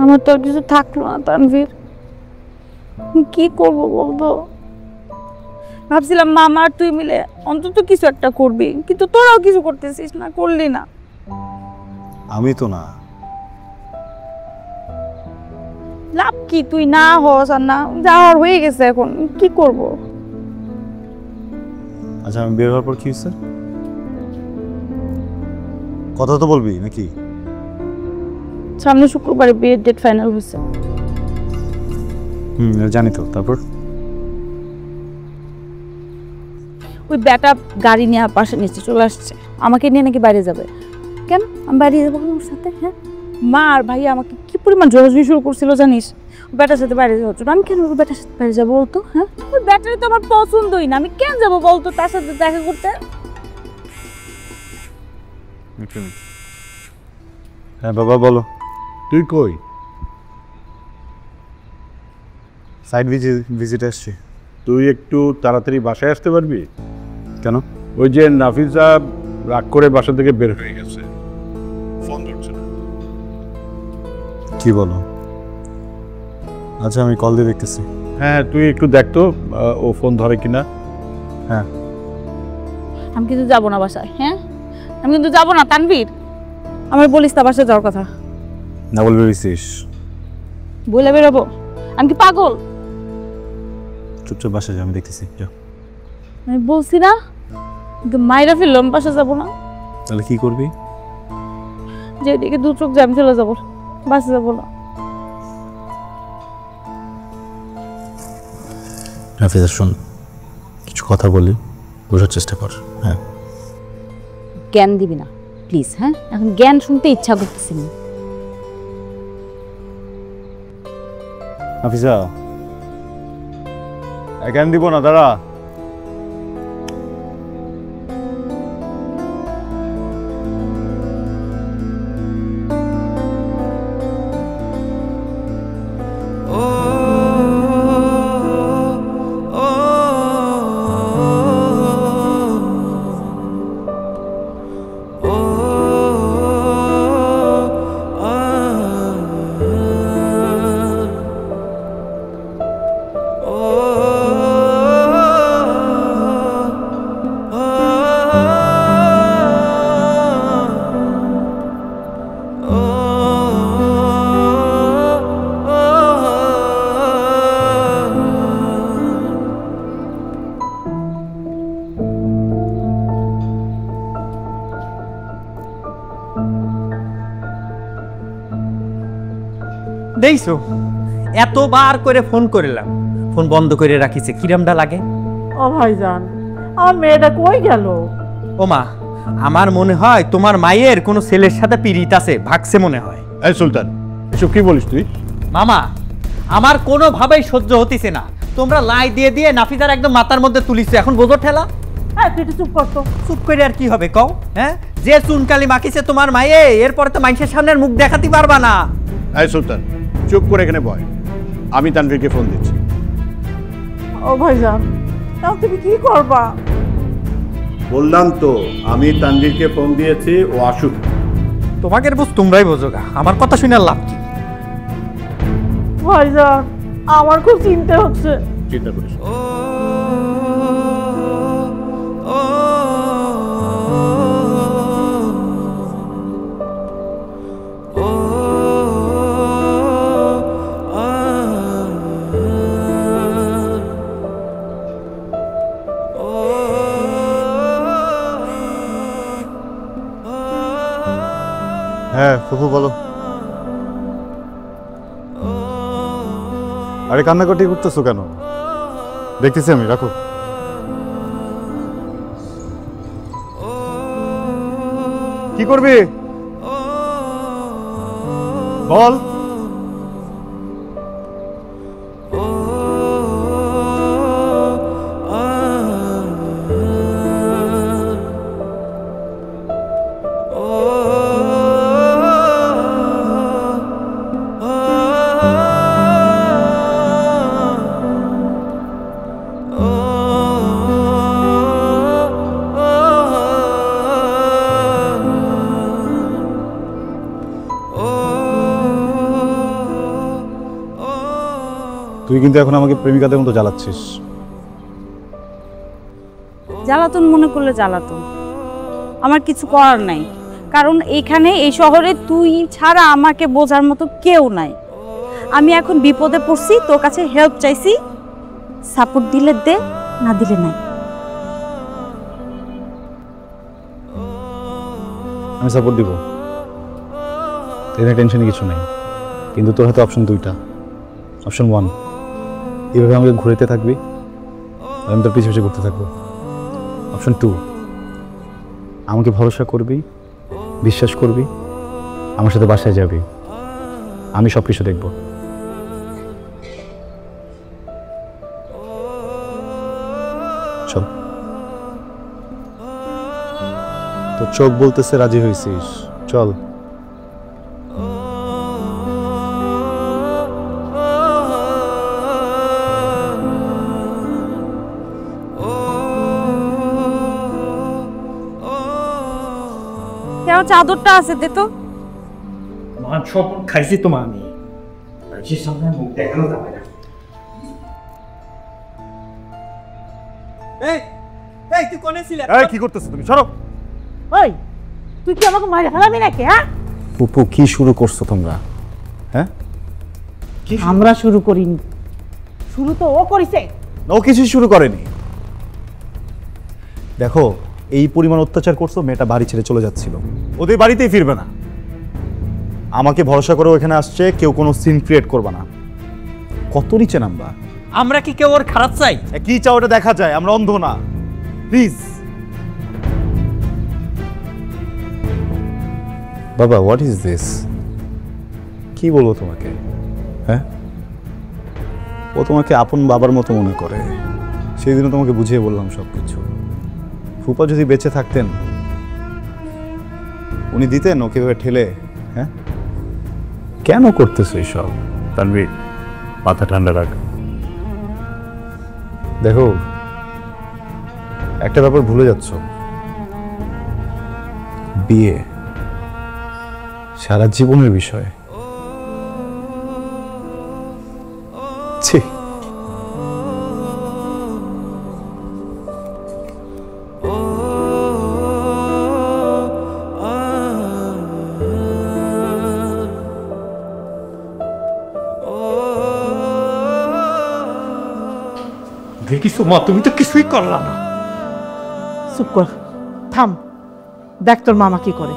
আমার তো আর কিছু থাকলো না তানভীর, কি করবো বলতো? ভাবছিলাম মামা আর তুই মিলে অন্তত কিছু একটা করবি, কিন্তু তোরাও কিছু করতেছিস না, করলি না। আমি তো না। লাভ কি, তুই না হস আর না যা হয়ে গেছে, এখন কি করব? আচ্ছা, আমি বের হওয়ার পর কি হচ্ছে? কথা তো বলবি নাকি? সামনে শুক্রবারে বিয়ের ডেট ফাইনাল হয়েছে। জানি তো। তারপর ওই ব্যাটা গাড়ি নিয়ে পাশে নিচে চলে আসছে, আমাকে নিয়ে নাকি বাইরে যাবে। কেন আমি বাইরে যাবো ওর সাথে? হ্যাঁ, মা আর ভাই আমাকে কি পরিমাণ জোরাজুরি শুরু করছিল জানিস, ব্যাটার সাথে বাইরে যাওয়ার জন্য। আমি কেন ওই ব্যাটার সাথে বাইরে যাবো বলতো? হ্যাঁ, ওই ব্যাটারি তো আমার পছন্দই না, আমি কেন যাবো বলতো তার সাথে দেখা করতে? হ্যাঁ বাবা বলো। তুই কই? সাইড ভিজিট আসছি। তুই একটু তাড়াতাড়ি বাসায় আসতে পারবি? কেন? ওই যে নাফিজা রাগ করে বাসা থেকে বের হয়ে গেছে, ফোন ধরছে না। কি বলো? আচ্ছা, আমি কল দিয়ে দেখতেছি। হ্যাঁ, তুই একটু দেখ তো ও ফোন ধরে কিনা। হ্যাঁ। আমি কিন্তু যাবো না বাসায়। হ্যাঁ, আমি কিন্তু যাবো না তানভীর, আমার বলিস তা বাসায় যাওয়ার কথা। না বলবি বলছিস? বলে বেরোবো? আমি কি পাগল? চুপচাপ বাসা যা, আমি দেখতেছি। যাও। আমি বলছি না, কিন্তু মাইরা ফেললো, আমি বাসা যাবো না। তাহলে কি করবি? যেদিকে দু চোখ যায় আমি চলে যাবো, বাসে যাবো না। নাফিজা শোন, কিছু কথা বলি, বোঝার চেষ্টা কর। হ্যাঁ, জ্ঞান দিবি না প্লিজ। হ্যাঁ, এখন জ্ঞান শুনতে ইচ্ছা করতেছে না। নাফিজা কেন দিব না, দাঁড়া। দেখছো, এতবার করে ফোন করিলাম, ফোন বন্ধ করে রাখিছে। কিরমটা লাগে? ও ভাইজান, আমার মেয়েটা কই গেল? ও মা, আমার মনে হয় তোমার মায়ের কোনো ছেলের সাথে পিরিত আছে, ভাগছে মনে হয়। এই সুলতান, এসব কি বলিস তুই? মামা, আমার কোনোভাবেই সহ্য হতিছে না। তোমরা লাই দিয়ে দিয়ে নাফিজার একদম মাথার মধ্যে তুলিছে, এখন বোঝো ঠেলা। হ্যাঁ, তুই একটু চুপ করতো। চুপ করে আর কি হবে কও? হ্যাঁ, যে চুনকালি মাখিছে তোমার মায়ে, এরপরে তো মানুষের সামনের মুখ দেখাতে পারবা না। এই সুলতান, চুপ করে এখানে বয়, আমি তানভীরকে ফোন দিচ্ছি। ও ভাইজান, তাহলে তুমি কি করবা? বললাম তো, আমি তানভীরকে ফোন দিয়েছি, ও আসুক। তোমাকে বুঝ তোমরাই বোঝো গা, আমার কথা শুনে লাভ কি? ভাইজান, আমার খুব চিন্তা হচ্ছে। চিন্তা করিস না। হ্যাঁ ফুফু বলো। আরে কান্নাকাটি করতেছো কেন? দেখতেছি আমি, রাখো। কি করবি বল। তুই কিন্তু এখন আমাকে প্রেমিকাদের মতো জ্বালাচ্ছিস। জ্বালাতন মনে করলে জ্বালাতন, আমার কিছু করার নাই, কারণ এইখানে এই শহরে তুই ছাড়া আমাকে বোঝার মতো কেউ নাই। আমি এখন বিপদে পড়ছি, তোর কাছে হেল্প চাইছি, সাপোর্ট দিলে দে, না দিলে নাই। আমি সাপোর্ট দিব, এখানে টেনশনে কিছু নেই, কিন্তু তোর হাতে অপশন দুইটা। অপশন 1, এভাবে আমাকে ঘুরেতে থাকবি আর আমি তোর পিছু পিছু ঘুরতে থাকবো। অপশন 2, আমাকে ভরসা করবি, বিশ্বাস করবি, আমার সাথে বাসায় যাবি, আমি সব কিছু দেখব। চল। তোর চোখ বলতেছে রাজি হয়েছিস, চল। কেন চাদরটা আছে দে তো। মা সব খাইছি তো মা, আমি সে সামনে মুখ দেখানো যাবে না। এই এই তুই কোনে ছিলি? এই কি করতেছ তুমি? সরো। ওই তুই কি আমাকে মারি হারাবি নাকি? হ্যাঁ, পুপু কি শুরু করছো তোমরা? হ্যাঁ, আমরা শুরু করিনি, শুরু তো ও করেছে। ও কিছুই শুরু করেনি। দেখো, এই পরিমাণ অত্যাচার করছো, মেয়েটা বাড়ি ছেড়ে চলে যাচ্ছিল, ওদের বাড়িতেই ফিরবে না। আমাকে ভরসা করে এখানে আসছে, কেউ কোনো সিন ক্রিয়েট করবে না। কত নিচে নামবা? আমরা কি কেউ ওর খারাপ চাই? কি চাও ওটা দেখা যায়, আমরা অন্ধ না। প্লিজ বাবা, হোয়াট ইজ দিস? কি বলবো তোমাকে? হ্যাঁ, ও তোমাকে আপন বাবার মতো মনে করে, সেই দিনও তোমাকে বুঝিয়ে বললাম সব কিছু। ফুপা যদি বেঁচে থাকতেন, উনি দিতেন ওকে এভাবে ঠেলে? হ্যাঁ, কেন করতেছো এইসব? তানভীর, মাথা ঠান্ডা রাখ। দেখো, একটা ব্যাপার ভুলে যাচ্ছ, বিয়ে সারা জীবনের বিষয়। ছি, দেখিস মা, তুমি তো কিছুই করলা না। চুপ কর, থাম, দেখ তোর মামা কি করে।